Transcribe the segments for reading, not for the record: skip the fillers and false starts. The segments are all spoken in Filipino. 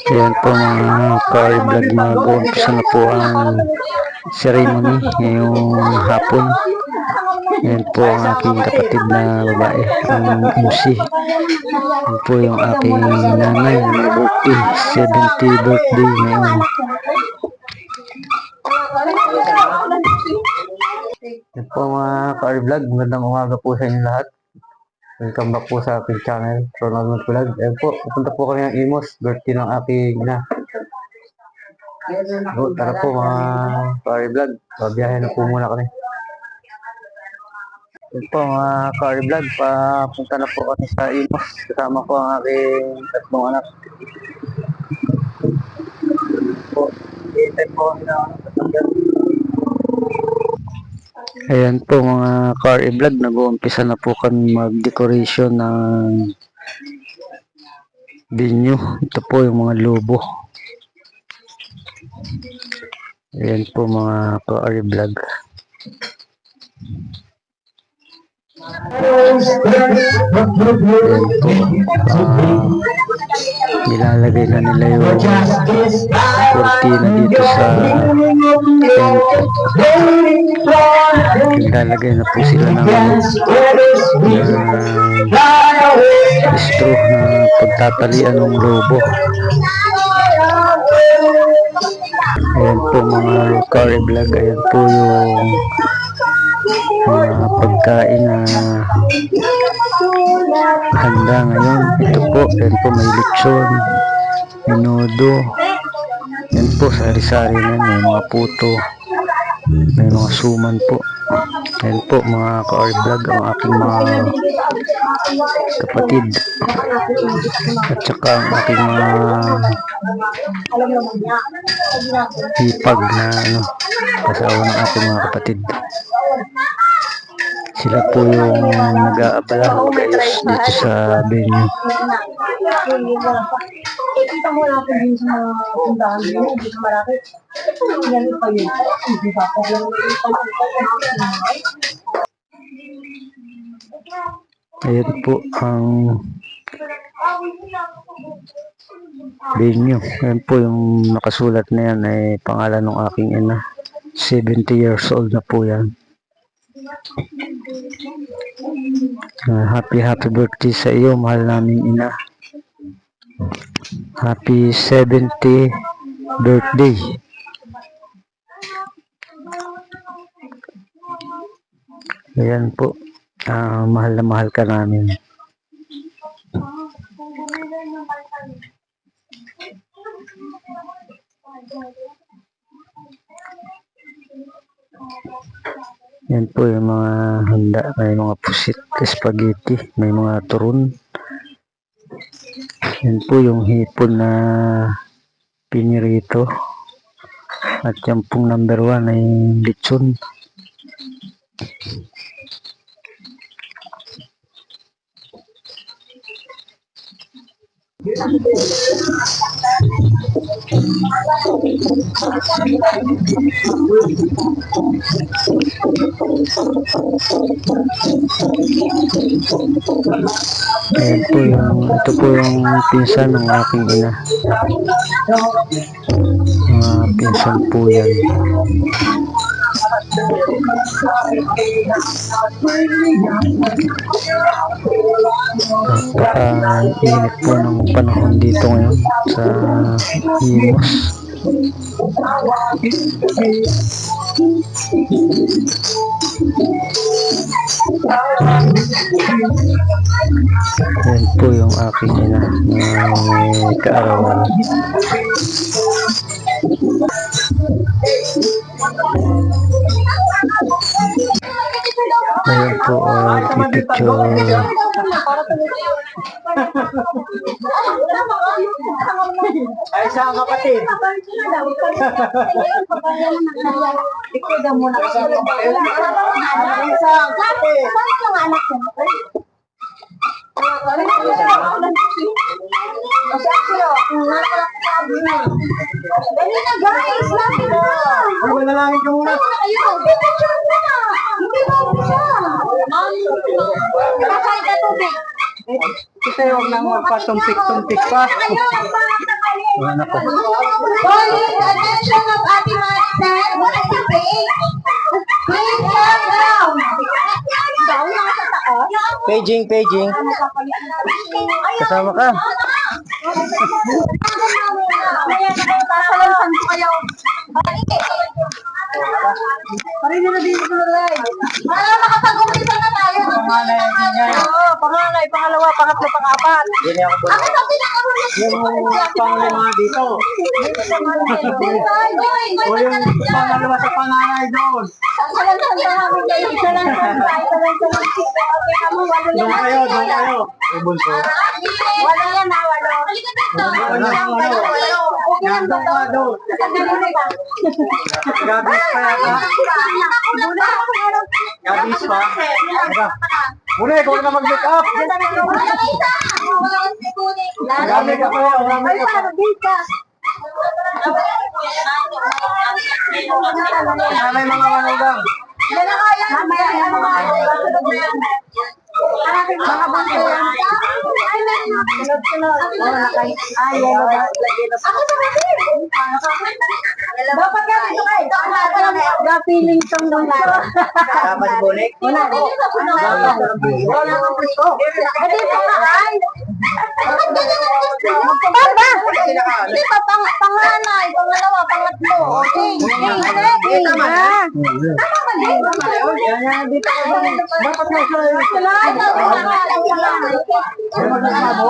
Ayan po mga ka-vlog, mag-uumpisa na po ang ceremony ngayong hapon. Ayan po ang aking kapatid na babae, ang MC. Ayan po yung aking nanay na may birthday, 70th birthday ngayon. Ayan po mga ka-vlog, magandang umaga po sa inyo lahat. Welcome back po sa aking channel, Ronald Vlog. Ayan po, pupunta po kami ng Imos, birthday ng aking ina. So, tara po mga ka-vlog, babiyahin na po muna kami. Ayan po mga ka-vlog, papunta na po kami sa Imos. Kasama ko ang aking tatlong anak. Po, i-try po kami na ayan po mga car vlog, nag-uumpisa na po kami mag-decoration ng venue. Ito po yung mga lobo. Ayan po mga car vlog. Ayan po. Nilalagay na nila yung cortina dito sa tent. Nilalagay na po sila ng straw na pagtatalian ng lobo. Ayan po mga car vlog. Ayan po yung pagkain na handa ngayon. Ito po, ayan po may lechon, menudo, ayan po sari-sari na, may mga puto, may mga suman po. Ayan po mga ka-vlog, ang aking mga kapatid at saka ang aking mga hipag na kasawa ng aking mga kapatid. Sila po yung nag-aabala, mag-ayos dito sa venue. Kita mo lang din sa pundahan mo, dito malaki. Yan pa yun. Hindi pa pa lang. Ayan po ang venue. Ayan po yung nakasulat na yan ay pangalan ng aking ina. 70 years old na po yan. Happy birthday sa iyo, mahal naming ina. Happy 70th birthday. Ayan po, mahal na mahal ka namin. Yan po yung mga handa, may mga pusit, spaghetti, may mga turon. Yan po yung hipon na pinirito. At yan pong number 1 ay lechon. Ayan po ito po yung pinsan ng aking ina. Mga pinsan po yan. Napaka-init po ng panahon dito ngayon sa Imos. Yan po yung aking ina na may kaarawan. Ayan po pipicture. Ay, sa kapatid. Ikaw daw muna kasi. Sa kapatid. Saan ang anak mo? Dali na guys, lapit na. Huwag na lang ito muna. Picture na. Hindi ba mo siya? Kapag na tubig. Kasi huwag nang magpatumpik-tumpik pa. Wala ko. Calling the attention of Ate Master. What is the page? Please calm down. Down na sa taas. Paging. Kasama ka. Mamaya nakasalansan ko kayo. Parin na din ito na Para makapag-umpisa na tayo. Oo, panganay, pangalawa, pangatlo, pangapat. Ako sa pinakamulat. Yung panglima dito. O yung pangalawa sa panganay doon. Doon kayo. Yung bunso. Wala yan ha, wala. Halika dito. Yan, doon ka doon. Gabis pa yata. Gabis pa. Muna, ikaw na mag-make up. Marami ka pa. May mga manugang. Dapat yan ito kayo. Gapiling song nung laro. Tapos bulik. Wala ko. Wala nang presko. Hindi pa nga ay. Baba! Hindi pa panganay, pangalawa, pangatlo. Okay. Tama na. Tama ba din? Yan, dito ka ba? Dapat na siya. Yung magkakama mo.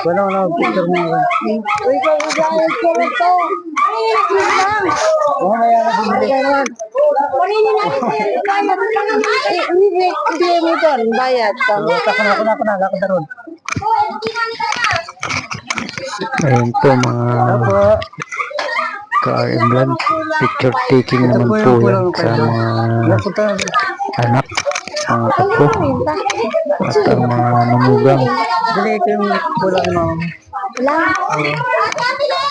Wala, picture mo. Bayad ka. Ayun po mga ka-vlog, picture taking naman po yan sa mga anak, mga apo, at ang mga manugang. Dali ko yung kulang mo. Ayun po mga ka-vlog.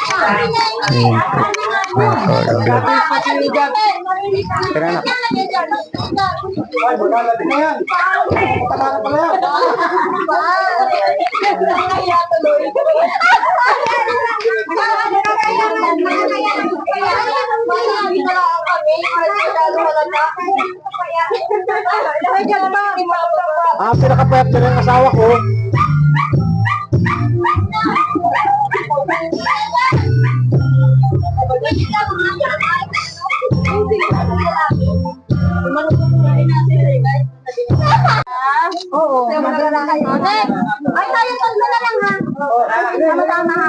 Tara na. Ay, maglalagay na yan. Tama na pala yan. Pinakapayat ko ng asawa ko. Oo. Ay, tayo tatlo na lang ha. Tama-tama ha.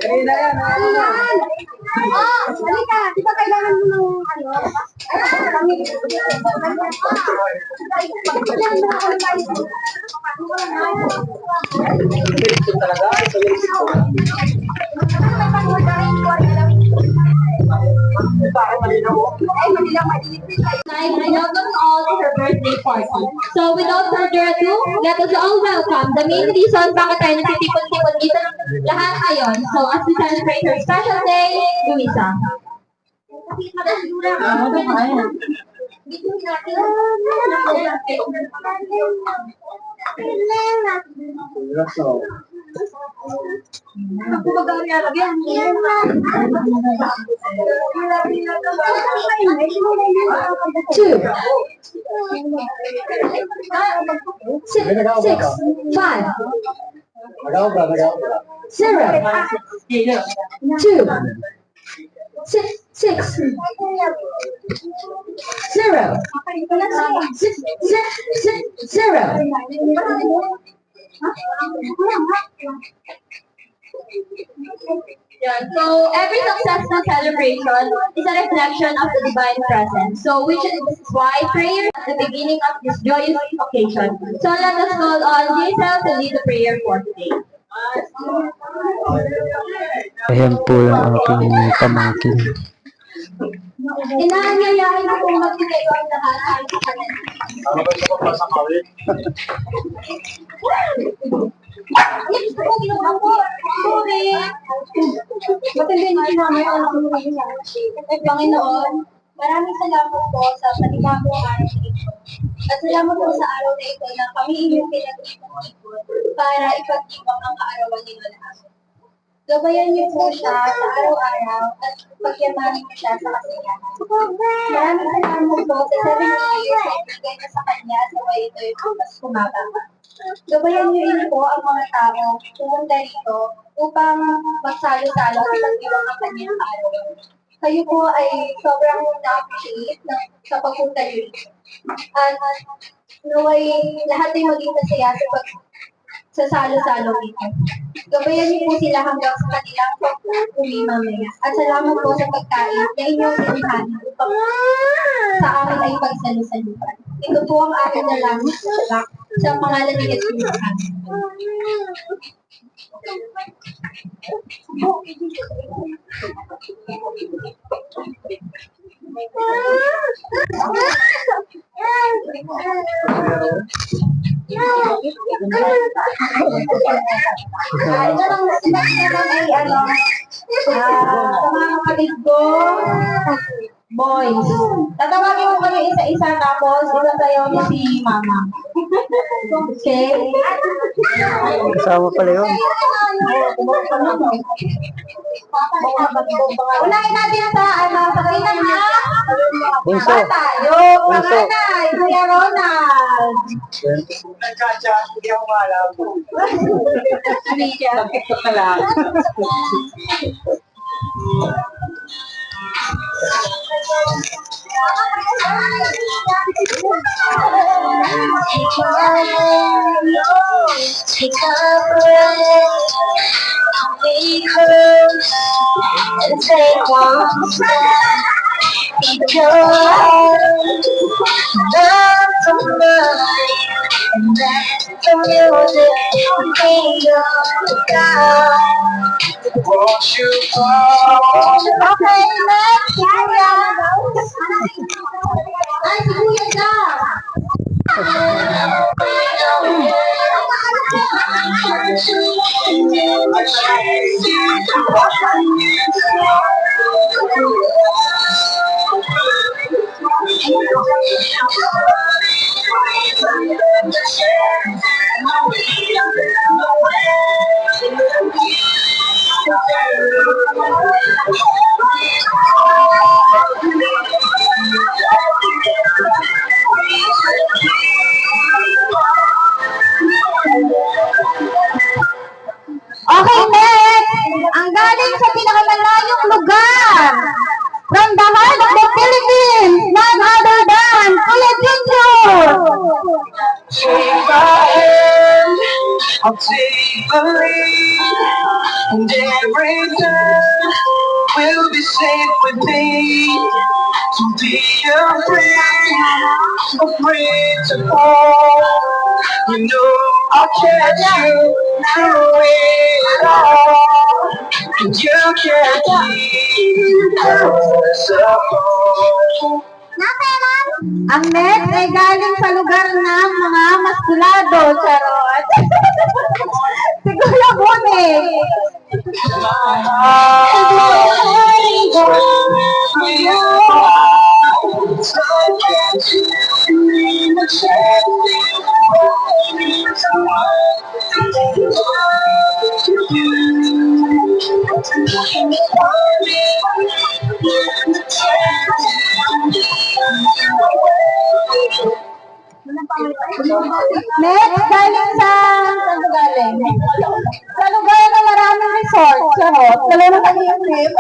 Kanina yan. Halika. Di ba kailangan mo ng ano? Kami. Welcome all to her birthday party. So without further ado, let us all welcome the main reason bakit tayo nagtitipon-tipon dito lahat ngayon. So as we celebrate her special day, Luisa. Ako mag-aaral lagyan. Two. Six. Five. Zero. Two. Six. Zero. Zero. Yeah. So every successful celebration is a reflection of the divine presence. So which is why prayer is the beginning of this joyous occasion. So let us call on Jesus to lead the prayer for today. Ayan po yung aking pamangkin. Inaanyayahan ko kung magbigay ang lahat ay sa kanila. Ano ba ito pa sa kawit? Yes, ako ginawa ko. Sorry. Matindi niyo si mama yung anak mo rin niya. Panginoon, maraming salamat po sa panibagong araw na ito. At salamat po sa araw na ito na kami inyong pinag-ipon para ipag-ibang ang kaarawan nito lahat. Gabayan niyo po siya sa araw-araw at pagyamanin niyo siya sa kasiyahan. Maraming salamat po sa 70 years na ibigay niyo sa kanya sa way ito yung mas kumababa. Gabayan niyo rin po ang mga tao pumunta rito upang magsalo-salo at ipag-ibang ang kanyang kaarawan. Kayo po ay sobrang na-appreciate sa pagpunta rito. At naway lahat ay maging masaya sa salo-salo dito. Gabayan niyo po sila hanggang sa kanilang pag-uwi mamaya. At salamat po sa pagkain na inyong sinihan upang sa amin ay pagsalusaluhan. Ito po ang aking dalangin sa pangalan ni Jesus. Sa mga kapatid ko, boys. Tatawagin ko kayo isa-isa tapos isasayaw niyo si mama. Okay? Kasama pala yun. Unahin natin sa sa kainan niya. Bunso. Bata, yung Bunso. panganay, Kuya Ronald. Nagkatsa, hindi ako maalam. Nakikita ka lang. Take a breath, be close, and take one step. Keep your eyes down from mine, and let the music be your guide. Won't you fall? Okay, next, Kuya. Ay, si Kuya daw. Okay, next. Ang galing sa pinakamalayong lugar. From the heart of the Philippines, none other than Kuya Junior. Take my hand, I'll take the lead, and every turn will be safe with me. So be afraid to fall. You know I'll catch you through it all, and you can't keep us apart. Ang next ay galing sa lugar ng mga maskulado, charot. Si Kuya Boning. Next, galing saan ba galing? Sa lugar na maraming resort, charot. Dalawa na kami yung trip.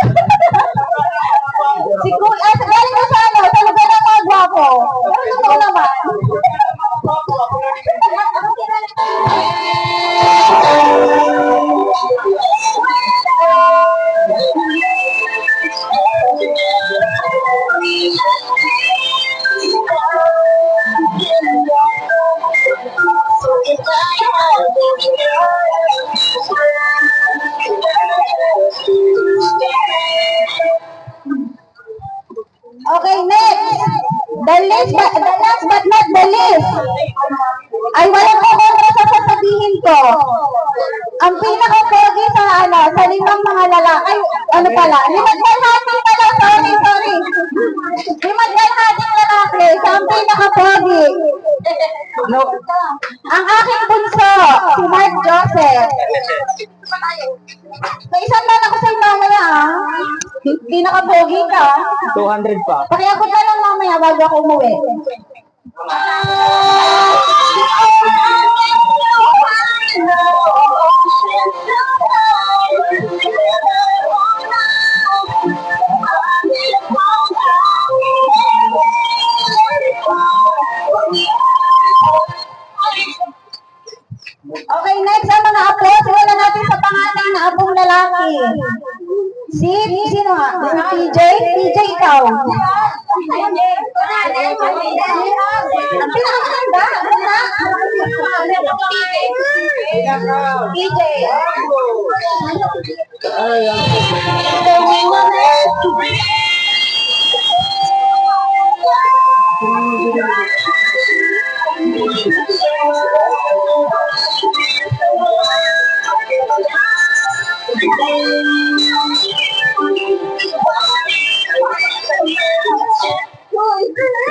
Si Kuya, galing ka sa ano? Sa lugar ng mga gwapo. Ano mo naman? the last but not the least, ay walang kumontra sa sasabihin ko. Ang pinaka-pogi sa sa limang mga lalaki, ay, ano pala, limang-dalhati pala, sorry. Limang-dalhating lalaki, siya ang pinaka-pogi. Ang aking bunso, si Mark Joseph. May isang lang ako sa'yo mamaya, pinaka-pogi ka. 200 pa. Pakiakot na lang mamaya bago ako umuwi. Okay, next ang mga apo. Simulan natin sa pangalan na apong lalaki. Sino nga? Si TJ? TJ, ikaw. Ang pinakamaganda. TJ.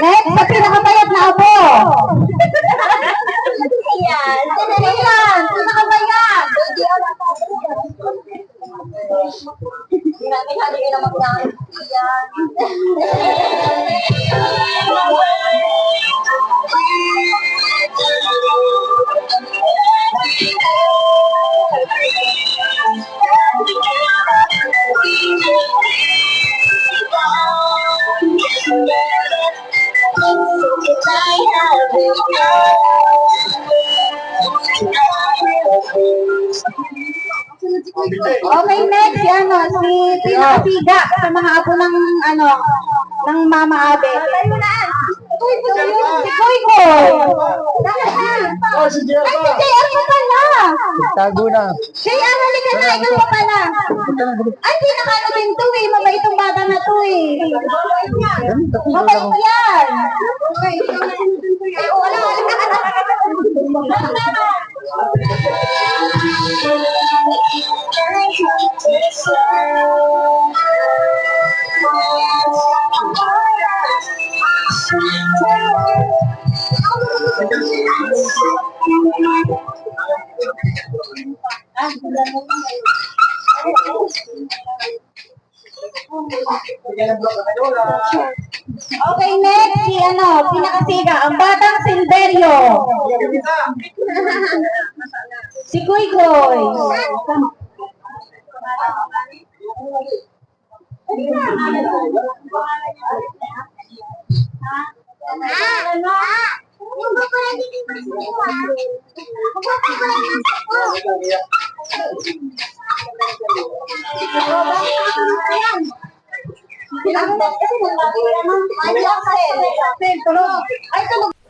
Next, sa pinakabayat na apo. Yan, pinakabayat. Okay, next, si pinakasiga sa mga apo ng, ng Mama Abe. Si Koy Koy. Oh, si JR Ay, pa. si JR pa pala. Tago na. JR, halika na, ikaw pa pala. Ay, pinakano din to eh. Mabait itong bata na to eh. Mabait yan. Ay, wala. Okay, next, pinakasiga, ang batang Silverio. Si Kuy Koy. Tulog. Ay, tulog.